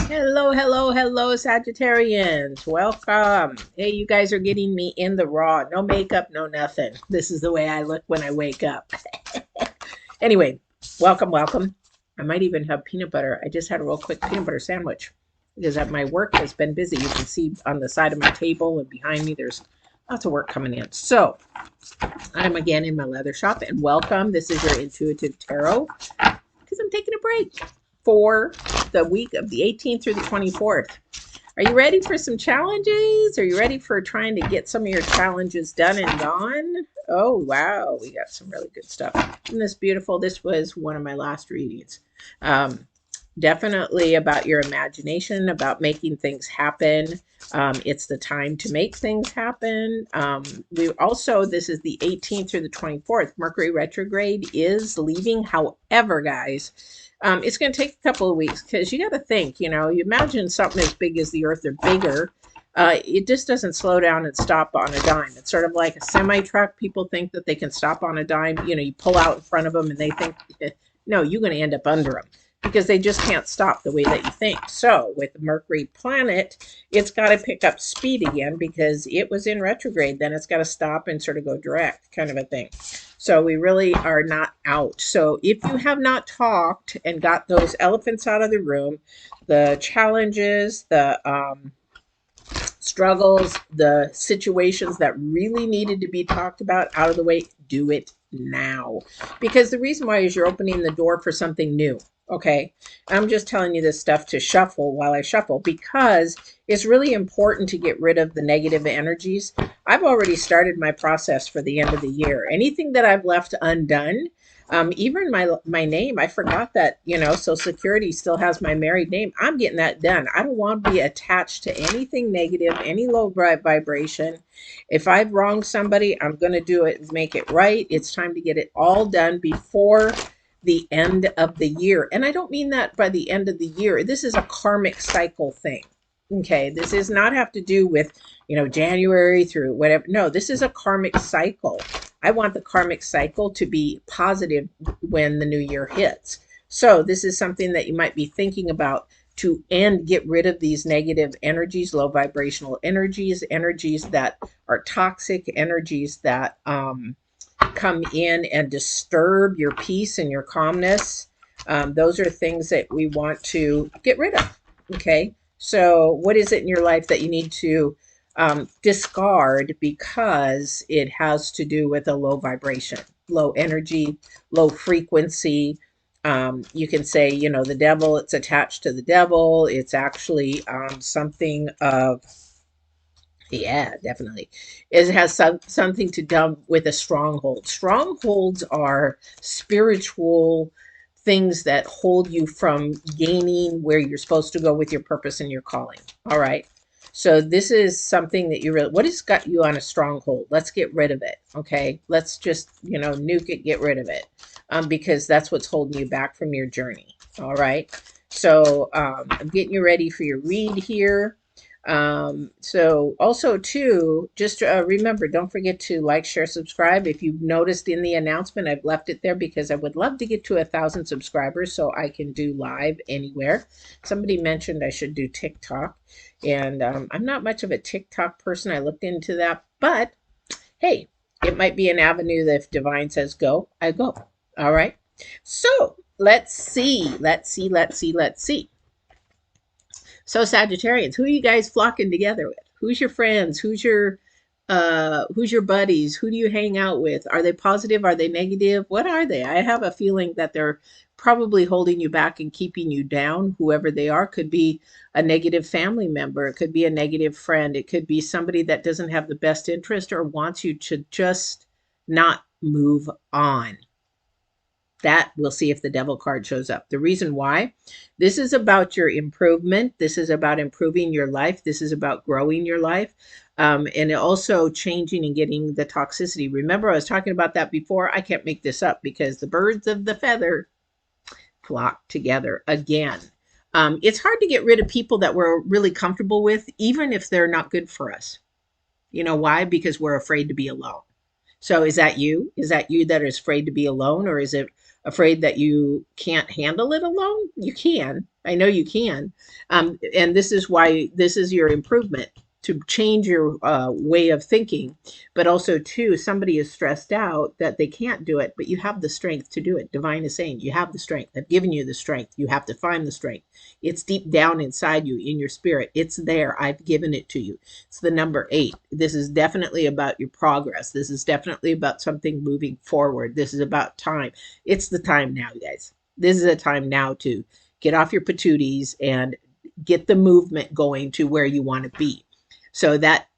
Hello, hello, hello, Sagittarians. Welcome. Hey, you guys are getting me in the raw. No makeup, no nothing. This is the way I look when I wake up. Anyway, welcome, welcome. I might even have peanut butter. I just had a real quick peanut butter sandwich because my work has been busy. You can see on the side of my table and behind me, there's lots of work coming in. So I'm again in my leather shop and welcome. This is your intuitive tarot because I'm taking a break for the week of the 18th through the 24th. Are you ready for some challenges? Are you ready for trying to get some of your challenges done and gone? Oh, wow. We got some really good stuff. Isn't this beautiful? This was one of my last readings. Definitely about your imagination, about making things happen. It's the time to make things happen. We also, this is the 18th through the 24th. Mercury retrograde is leaving. However, guys, it's going to take a couple of weeks because you got to think, you imagine something as big as the earth or bigger. It just doesn't slow down and stop on a dime. It's sort of like a semi truck. People think that they can stop on a dime. You pull out in front of them and they think, no, you're going to end up under them because they just can't stop the way that you think. So with the Mercury planet, it's got to pick up speed again because it was in retrograde. Then it's got to stop and sort of go direct, kind of a thing. So we really are not out. So if you have not talked and got those elephants out of the room, the challenges, the struggles, the situations that really needed to be talked about out of the way, do it now. Because the reason why is you're opening the door for something new. Okay. I'm just telling you this stuff to shuffle while I shuffle because it's really important to get rid of the negative energies. I've already started my process for the end of the year. Anything that I've left undone, even my name, I forgot that, Social Security still has my married name. I'm getting that done. I don't want to be attached to anything negative, any low vibration. If I've wronged somebody, I'm going to do it and make it right. It's time to get it all done before the end of the year. And I don't mean that by the end of the year. This is a karmic cycle thing. Okay. This does not have to do with, January through whatever. No, this is a karmic cycle. I want the karmic cycle to be positive when the new year hits. So this is something that you might be thinking about to get rid of these negative energies, low vibrational energies, energies that are toxic, energies that, come in and disturb your peace and your calmness. Those are things that we want to get rid of. Okay. So what is it in your life that you need to discard because it has to do with a low vibration, low energy, low frequency? You can say, the devil, it's attached to the devil. It's actually something of, yeah, definitely. It has something to do with a stronghold. Strongholds are spiritual things that hold you from gaining where you're supposed to go with your purpose and your calling. All right. So this is something that what has got you on a stronghold? Let's get rid of it. Okay. Let's just, nuke it, get rid of it. Because that's what's holding you back from your journey. All right. So I'm getting you ready for your read here. So also too, just remember, don't forget to like, share, subscribe. If you've noticed in the announcement, I've left it there because I would love to get to 1,000 subscribers so I can do live anywhere. Somebody mentioned I should do TikTok, and I'm not much of a TikTok person. I looked into that, but hey, it might be an avenue that if divine says go, I go. All right. So let's see. So Sagittarians, who are you guys flocking together with? Who's your friends? Who's your buddies? Who do you hang out with? Are they positive? Are they negative? What are they? I have a feeling that they're probably holding you back and keeping you down. Whoever they are could be a negative family member. It could be a negative friend. It could be somebody that doesn't have the best interest or wants you to just not move on. That we'll see if the devil card shows up. The reason why, this is about your improvement. This is about improving your life. This is about growing your life. And also changing and getting the toxicity. Remember, I was talking about that before. I can't make this up because the birds of the feather flock together again. It's hard to get rid of people that we're really comfortable with, even if they're not good for us. You know why? Because we're afraid to be alone. So is that you? Is that you that is afraid to be alone, or is it afraid that you can't handle it alone? You can. I know you can. And this is why this is your improvement, to change your way of thinking. But also, too, somebody is stressed out that they can't do it, but you have the strength to do it. Divine is saying you have the strength. I've given you the strength. You have to find the strength. It's deep down inside you, in your spirit. It's there. I've given it to you. It's the number 8. This is definitely about your progress. This is definitely about something moving forward. This is about time. It's the time now, guys. This is a time now to get off your patooties and get the movement going to where you want to be. So that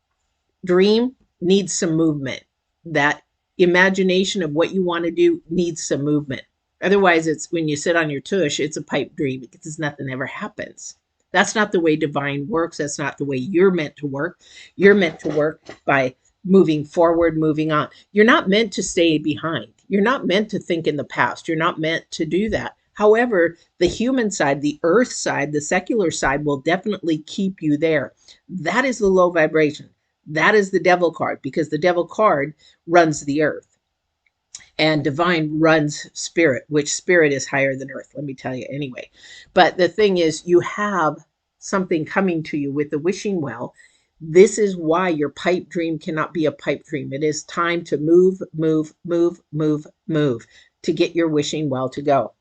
dream needs some movement. That imagination of what you want to do needs some movement. Otherwise, it's when you sit on your tush, it's a pipe dream because nothing ever happens. That's not the way divine works. That's not the way you're meant to work. You're meant to work by moving forward, moving on. You're not meant to stay behind. You're not meant to think in the past. You're not meant to do that. However, the human side, the earth side, the secular side will definitely keep you there. That is the low vibration. That is the devil card, because the devil card runs the earth and divine runs spirit, which spirit is higher than earth. Let me tell you anyway. But the thing is, you have something coming to you with the wishing well. This is why your pipe dream cannot be a pipe dream. It is time to move, move, move, move, move to get your wishing well to go.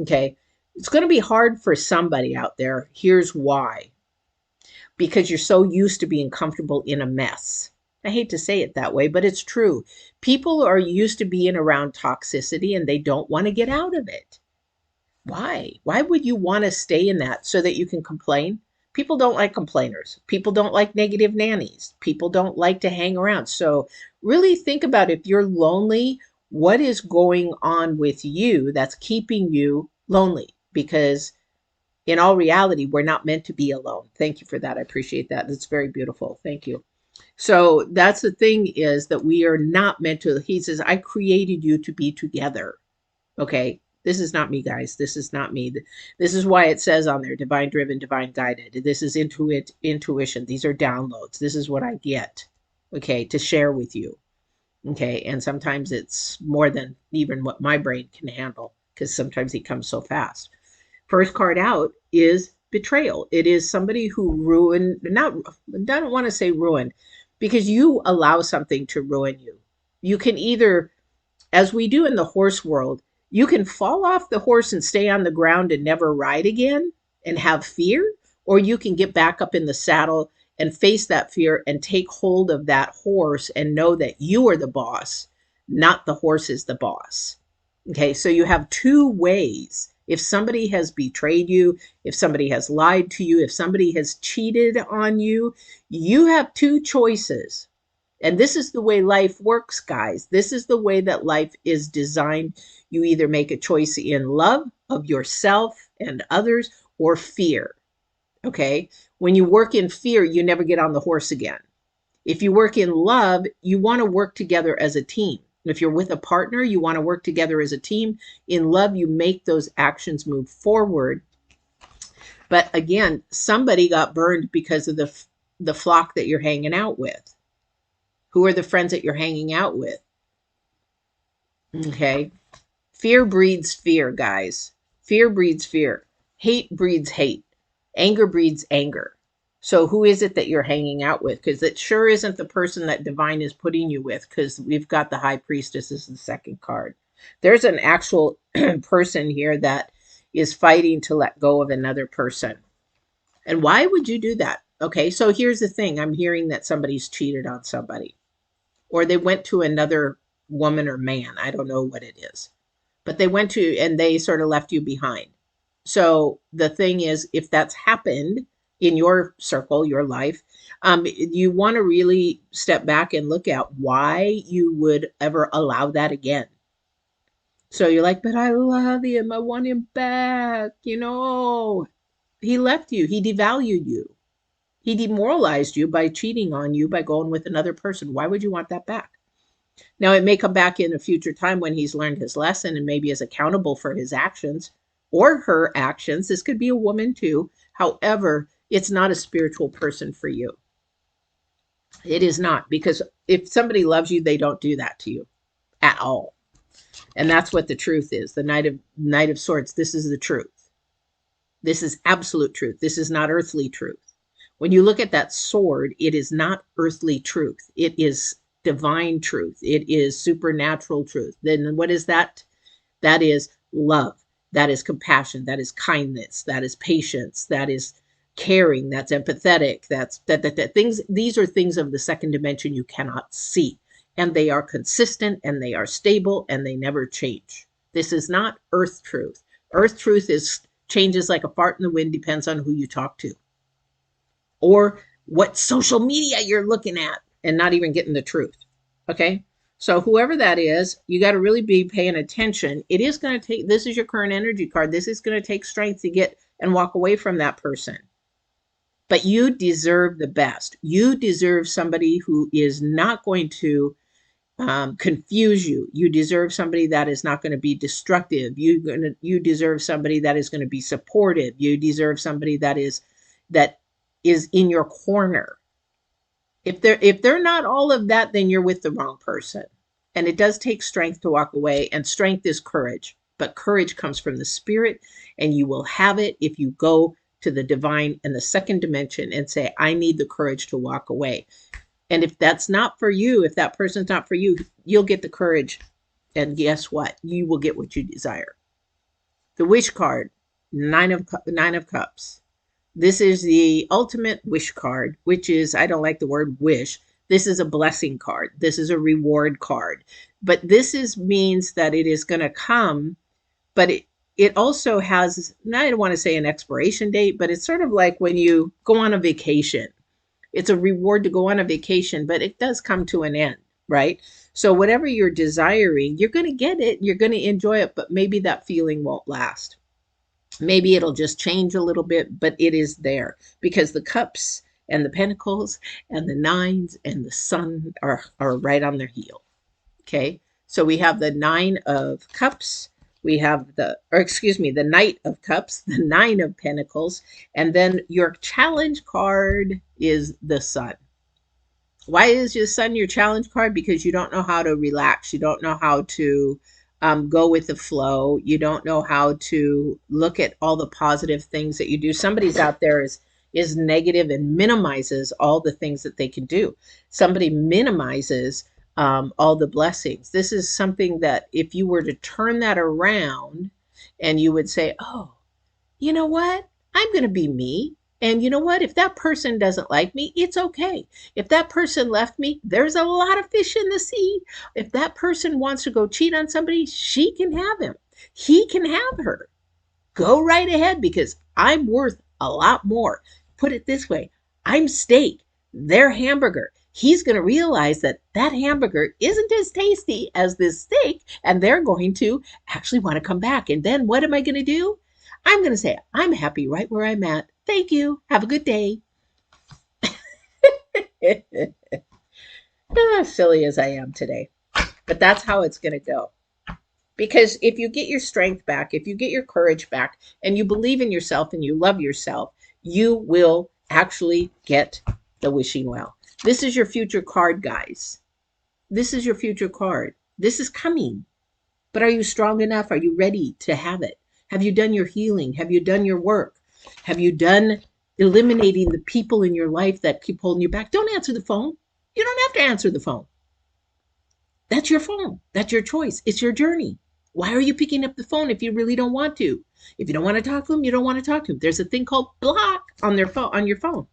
Okay. It's going to be hard for somebody out there. Here's why. Because you're so used to being comfortable in a mess. I hate to say it that way, but it's true. People are used to being around toxicity and they don't want to get out of it. Why? Why would you want to stay in that so that you can complain? People don't like complainers. People don't like negative nannies. People don't like to hang around. So really think about, if you're lonely, what is going on with you that's keeping you lonely? Because in all reality, we're not meant to be alone. Thank you for that. I appreciate that. That's very beautiful. Thank you. So that's the thing, is that we are not meant to. He says, I created you to be together. Okay. This is not me, guys. This is not me. This is why it says on there, divine driven, divine guided. This is intuition. These are downloads. This is what I get, okay, to share with you. Okay. And sometimes it's more than even what my brain can handle, because sometimes it comes so fast. First card out is betrayal. It is somebody who ruined, not, I don't want to say ruined, because you allow something to ruin you. You can either, as we do in the horse world, you can fall off the horse and stay on the ground and never ride again and have fear, or you can get back up in the saddle and face that fear and take hold of that horse and know that you are the boss, not the horse is the boss. Okay, so you have two ways. If somebody has betrayed you, if somebody has lied to you, if somebody has cheated on you, you have two choices. And this is the way life works, guys. This is the way that life is designed. You either make a choice in love of yourself and others, or fear. Okay? When you work in fear, you never get on the horse again. If you work in love, you want to work together as a team. If you're with a partner, you want to work together as a team. In love, you make those actions move forward. But again, somebody got burned because of the flock that you're hanging out with. Who are the friends that you're hanging out with? Okay. Fear breeds fear, guys. Fear breeds fear. Hate breeds hate. Anger breeds anger. So who is it that you're hanging out with? Because it sure isn't the person that divine is putting you with, because we've got the high priestess as the second card. There's an actual person here that is fighting to let go of another person. And why would you do that? Okay, so here's the thing. I'm hearing that somebody's cheated on somebody, or they went to another woman or man. I don't know what it is, but they went to, and they sort of left you behind. So the thing is, if that's happened in your circle, your life, you want to really step back and look at why you would ever allow that again. So you're like, but I love him. I want him back. You know, he left you. He devalued you. He demoralized you by cheating on you, by going with another person. Why would you want that back? Now, it may come back in a future time when he's learned his lesson and maybe is accountable for his actions or her actions. This could be a woman too. However, it's not a spiritual person for you. It is not, because if somebody loves you, they don't do that to you at all. And that's what the truth is. The Knight of Swords, this is the truth. This is absolute truth. This is not earthly truth. When you look at that sword, it is not earthly truth. It is divine truth. It is supernatural truth. Then what is that? That is love. That is compassion. That is kindness. That is patience. That is caring. That's empathetic. That's that things. These are things of the second dimension you cannot see. And they are consistent and they are stable and they never change. This is not earth truth. Earth truth is changes like a fart in the wind, depends on who you talk to or what social media you're looking at, and not even getting the truth. Okay. So whoever that is, you got to really be paying attention. It is going to take, this is your current energy card. This is going to take strength to get and walk away from that person. But you deserve the best. You deserve somebody who is not going to confuse you. You deserve somebody that is not going to be destructive. You deserve somebody that is going to be supportive. You deserve somebody that is in your corner. If they're not all of that, then you're with the wrong person. And it does take strength to walk away, and strength is courage. But courage comes from the spirit, and you will have it if you go to the divine and the second dimension and say, I need the courage to walk away. And if that's not for you, if that person's not for you, you'll get the courage. And guess what? You will get what you desire. The wish card, Nine of Cups. This is the ultimate wish card, which is, I don't like the word wish. This is a blessing card. This is a reward card. But this means that it is going to come, but it also has, I don't want to say an expiration date, but it's sort of like when you go on a vacation. It's a reward to go on a vacation, but it does come to an end, right? So whatever you're desiring, you're going to get it. You're going to enjoy it, but maybe that feeling won't last. Maybe it'll just change a little bit, but it is there because the cups and the pentacles and the nines and the sun are right on their heel. Okay. So we have the Nine of Cups. We have the Knight of Cups, the Nine of Pentacles, and then your challenge card is the Sun. Why is your Sun your challenge card? Because you don't know how to relax. You don't know how to go with the flow. You don't know how to look at all the positive things that you do. Somebody's out there is negative and minimizes all the things that they can do. Somebody minimizes all the blessings. This is something that if you were to turn that around and you would say, oh, you know what? I'm going to be me. And you know what? If that person doesn't like me, it's okay. If that person left me, there's a lot of fish in the sea. If that person wants to go cheat on somebody, she can have him. He can have her. Go right ahead because I'm worth a lot more. Put it this way. I'm steak. They're hamburger. He's going to realize that hamburger isn't as tasty as this steak, and they're going to actually want to come back. And then what am I going to do? I'm going to say, I'm happy right where I'm at. Thank you. Have a good day. Silly as I am today. But that's how it's going to go. Because if you get your strength back, if you get your courage back, and you believe in yourself and you love yourself, you will actually get the wishing well. This is your future card, guys. This is your future card. This is coming. But are you strong enough? Are you ready to have it? Have you done your healing? Have you done your work? Have you done eliminating the people in your life that keep holding you back? Don't answer the phone. You don't have to answer the phone. That's your phone. That's your choice. It's your journey. Why are you picking up the phone if you really don't want to? If you don't want to talk to them, you don't want to talk to them. There's a thing called block on your phone.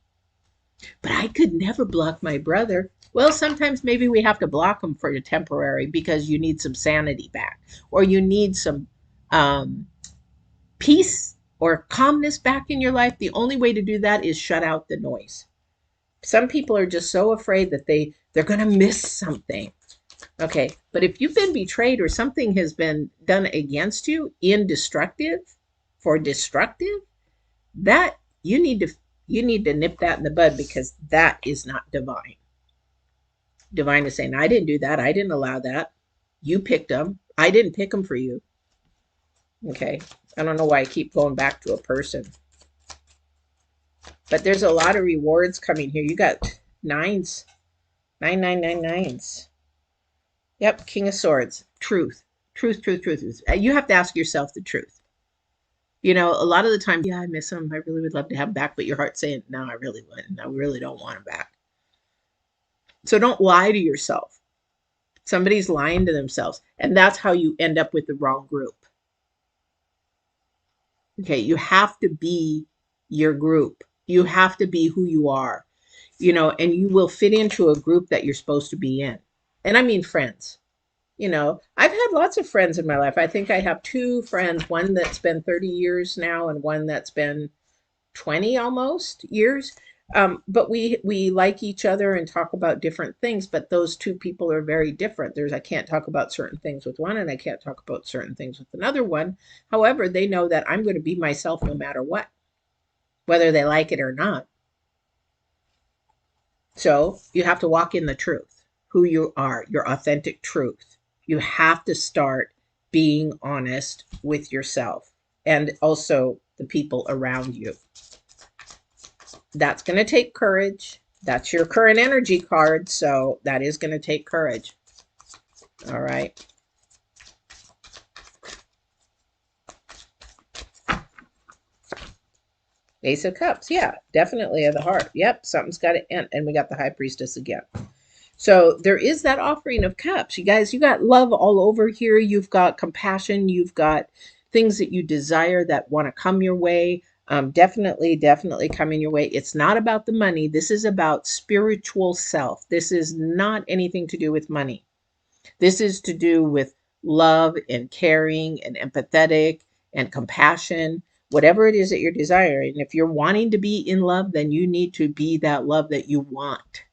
But I could never block my brother. Well, sometimes maybe we have to block them for a temporary because you need some sanity back, or you need some peace or calmness back in your life. The only way to do that is shut out the noise. Some people are just so afraid that they're going to miss something. Okay, but if you've been betrayed or something has been done against you for destructive, that you need to nip that in the bud, because that is not divine. Divine is saying, I didn't do that. I didn't allow that. You picked them. I didn't pick them for you. Okay, I don't know why I keep going back to a person. But there's a lot of rewards coming here. You got nines. 9999s. Yep, King of Swords. Truth. Truth, truth, truth. You have to ask yourself the truth. You know, a lot of the time, yeah, I miss him. I really would love to have him back, but your heart's saying, no, I really wouldn't. I really don't want him back. So don't lie to yourself. Somebody's lying to themselves. And that's how you end up with the wrong group. Okay, you have to be your group. You have to be who you are, you know, and you will fit into a group that you're supposed to be in. And I mean friends. You know, I've had lots of friends in my life. I think I have two friends, one that's been 30 years now and one that's been 20 almost years. But we like each other and talk about different things, but those two people are very different. I can't talk about certain things with one and I can't talk about certain things with another one. However, they know that I'm going to be myself no matter what, whether they like it or not. So you have to walk in the truth, who you are, your authentic truth. You have to start being honest with yourself and also the people around you. That's going to take courage. That's your current energy card. So that is going to take courage. All right. Ace of Cups. Yeah, definitely of the heart. Yep, something's got to end. And we got the High Priestess again. So there is that offering of cups. You guys, you got love all over here. You've got compassion. You've got things that you desire that want to come your way. Definitely, definitely coming your way. It's not about the money. This is about spiritual self. This is not anything to do with money. This is to do with love and caring and empathetic and compassion, whatever it is that you're desiring. If you're wanting to be in love, then you need to be that love that you want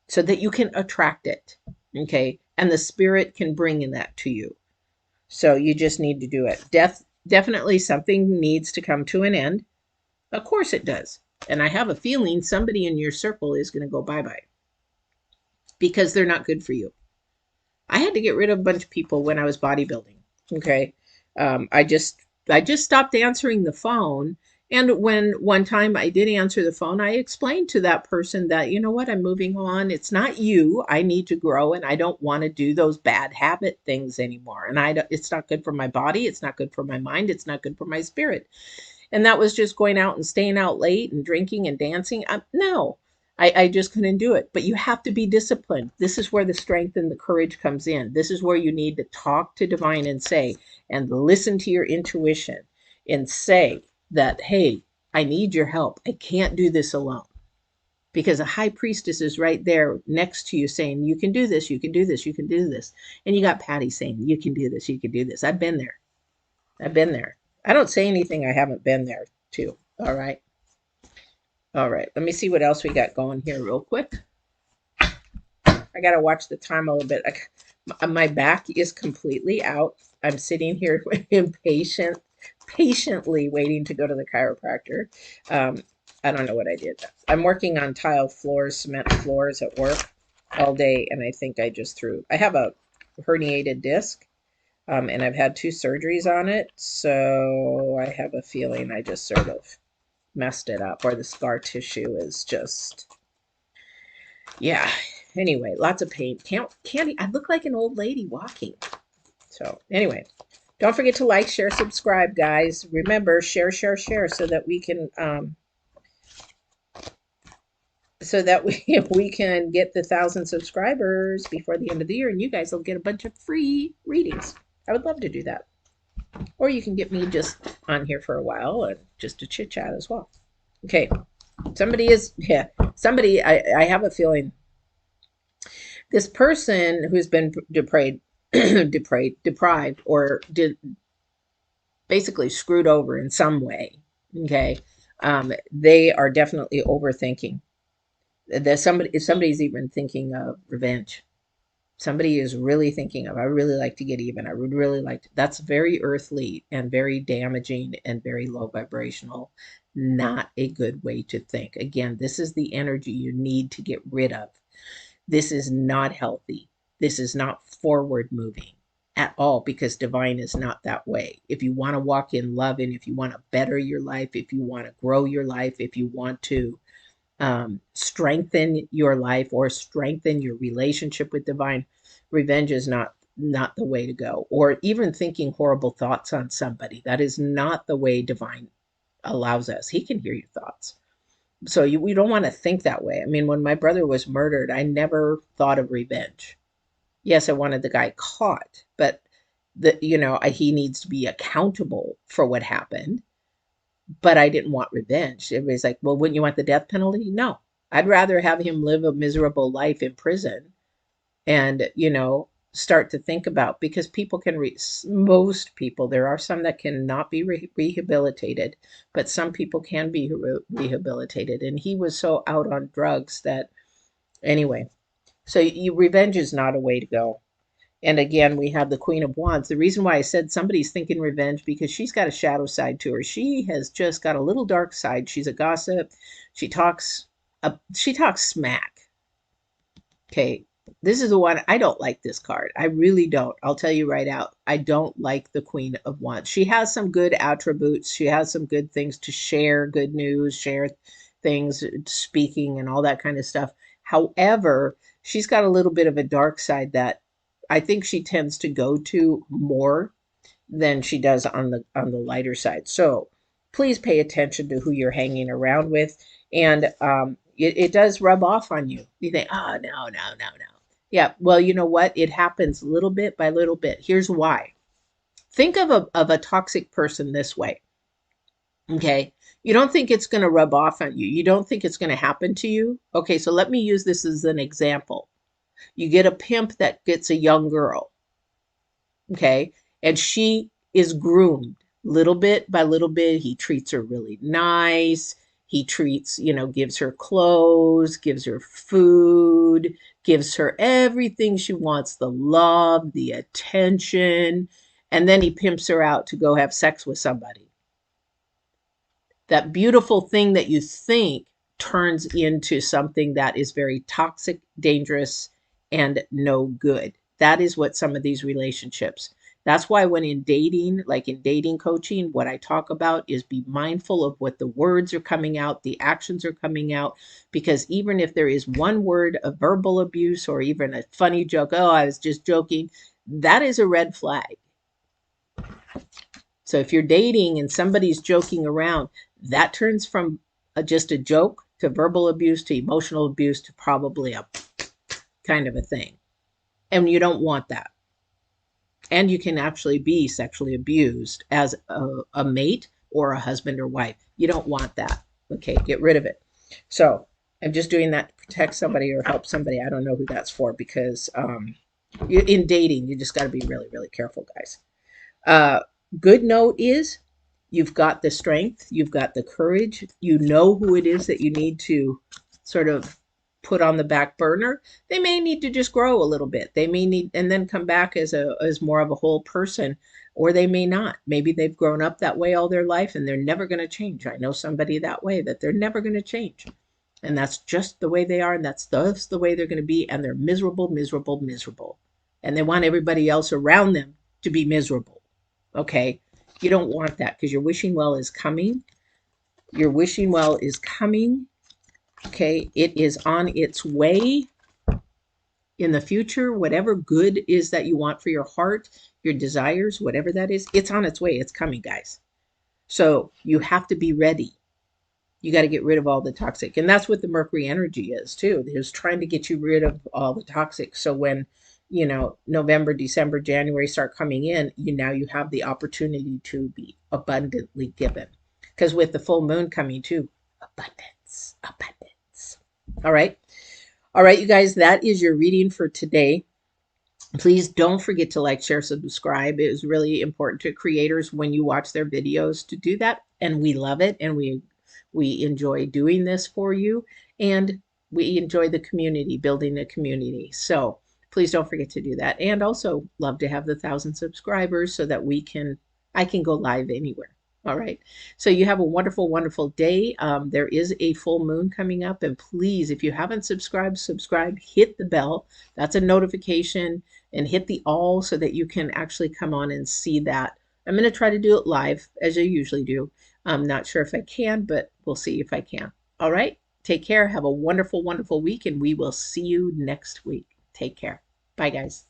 so that you can attract it. Okay. And the spirit can bring in that to you. So you just need to do it. Definitely something needs to come to an end. Of course it does. And I have a feeling somebody in your circle is going to go bye-bye because they're not good for you. I had to get rid of a bunch of people when I was bodybuilding. Okay. I just stopped answering the phone. And when one time I did answer the phone, I explained to that person that, you know what, I'm moving on. It's not you. I need to grow and I don't want to do those bad habit things anymore. And it's not good for my body. It's not good for my mind. It's not good for my spirit. And that was just going out and staying out late and drinking and dancing. No, I just couldn't do it. But you have to be disciplined. This is where the strength and the courage comes in. This is where you need to talk to divine and say, and listen to your intuition and say that, hey, I need your help. I can't do this alone. Because a high priestess is right there next to you saying, you can do this, you can do this, you can do this. And you got Patty saying, you can do this, you can do this. I've been there. I've been there. I don't say anything I haven't been there too. All right. All right. Let me see what else we got going here real quick. I got to watch the time a little bit. My back is completely out. I'm sitting here patiently waiting to go to the chiropractor. I don't know what I did. I'm working on tile floors, cement floors at work all day. And I think I have a herniated disc. And I've had 2 surgeries on it, so I have a feeling I just sort of messed it up, or the scar tissue is just, yeah. Anyway, lots of pain. Can't I look like an old lady walking. So anyway, don't forget to like, share, subscribe, guys. Remember, share, share, share, so that we can we can get the 1,000 subscribers before the end of the year, and you guys will get a bunch of free readings. I would love to do that. Or you can get me just on here for a while and just to chit chat as well. Okay. I have a feeling this person who's been deprived or basically screwed over in some way. Okay. They are definitely overthinking. If somebody's even thinking of revenge. Somebody is really thinking of, I really like to get even. I would really like to. That's very earthly and very damaging and very low vibrational. Not a good way to think. Again, this is the energy you need to get rid of. This is not healthy. This is not forward moving at all, because divine is not that way. If you want to walk in love and if you want to better your life, if you want to grow your life, if you want to strengthen your life or strengthen your relationship with divine, revenge is not the way to go. Or even thinking horrible thoughts on somebody, that is not the way divine allows us. He can hear your thoughts. So we don't want to think that way. I mean, when my brother was murdered, I never thought of revenge. Yes, I wanted the guy caught, but he needs to be accountable for what happened, but I didn't want revenge. Everybody's like, well, wouldn't you want the death penalty? No, I'd rather have him live a miserable life in prison and, start to think about, because people can, most people, there are some that cannot be rehabilitated, but some people can be rehabilitated. And he was so out on drugs that, anyway, so revenge is not a way to go. And again, we have the Queen of Wands. The reason why I said somebody's thinking revenge, because she's got a shadow side to her. She has just got a little dark side. She's a gossip. She talks smack. Okay. This is the one I don't like, this card. I really don't. I'll tell you right out. I don't like the Queen of Wands. She has some good attributes. She has some good things to share, good news, share things, speaking and all that kind of stuff. However, she's got a little bit of a dark side that I think she tends to go to more than she does on the lighter side. So please pay attention to who you're hanging around with, and it does rub off on you. You think, oh no, no, no, no. Yeah, well, you know what? It happens little bit by little bit. Here's why. Think of a toxic person this way. Okay. You don't think it's going to rub off on you. You don't think it's going to happen to you. Okay, so let me use this as an example. You get a pimp that gets a young girl, okay, and she is groomed little bit by little bit. He treats her really nice. He gives her clothes, gives her food, gives her everything she wants, the love, the attention, and then he pimps her out to go have sex with somebody. That beautiful thing that you think turns into something that is very toxic, dangerous, and no good. That is what some of these relationships. That's why when in dating, like in dating coaching, what I talk about is be mindful of what the words are coming out, the actions are coming out, because even if there is one word of verbal abuse or even a funny joke, oh, I was just joking, that is a red flag. So if you're dating and somebody's joking around, that turns from just a joke to verbal abuse to emotional abuse to probably a kind of a thing. And you don't want that. And you can actually be sexually abused as a mate or a husband or wife. You don't want that. Okay, get rid of it. So I'm just doing that to protect somebody or help somebody. I don't know who that's for, because in dating, you just got to be really, really careful, guys. Good note is you've got the strength, you've got the courage, you know who it is that you need to sort of put on the back burner. They may need to just grow a little bit. They may need, and then come back as more of a whole person, or they may not. Maybe they've grown up that way all their life and they're never going to change. I know somebody that way, that they're never going to change. And that's just the way they are, and that's the way they're going to be, and they're miserable, miserable, miserable. And they want everybody else around them to be miserable. Okay, you don't want that, because your wishing well is coming. Your wishing well is coming. Okay, it is on its way in the future. Whatever good is that you want for your heart, your desires, whatever that is, it's on its way. It's coming, guys. So you have to be ready. You got to get rid of all the toxic. And that's what the Mercury energy is too. It's trying to get you rid of all the toxic. So when November, December, January start coming in, now you have the opportunity to be abundantly given. Because with the full moon coming too, abundance. All right. All right, you guys, that is your reading for today. Please don't forget to like, share, subscribe. It is really important to creators when you watch their videos to do that. And we love it. And we enjoy doing this for you. And we enjoy the community, building a community. So please don't forget to do that. And also love to have the 1,000 subscribers so that I can go live anywhere. All right. So you have a wonderful, wonderful day. There is a full moon coming up. And please, if you haven't subscribed, subscribe, hit the bell. That's a notification, and hit the all so that you can actually come on and see that. I'm going to try to do it live as I usually do. I'm not sure if I can, but we'll see if I can. All right. Take care. Have a wonderful, wonderful week, and we will see you next week. Take care. Bye, guys.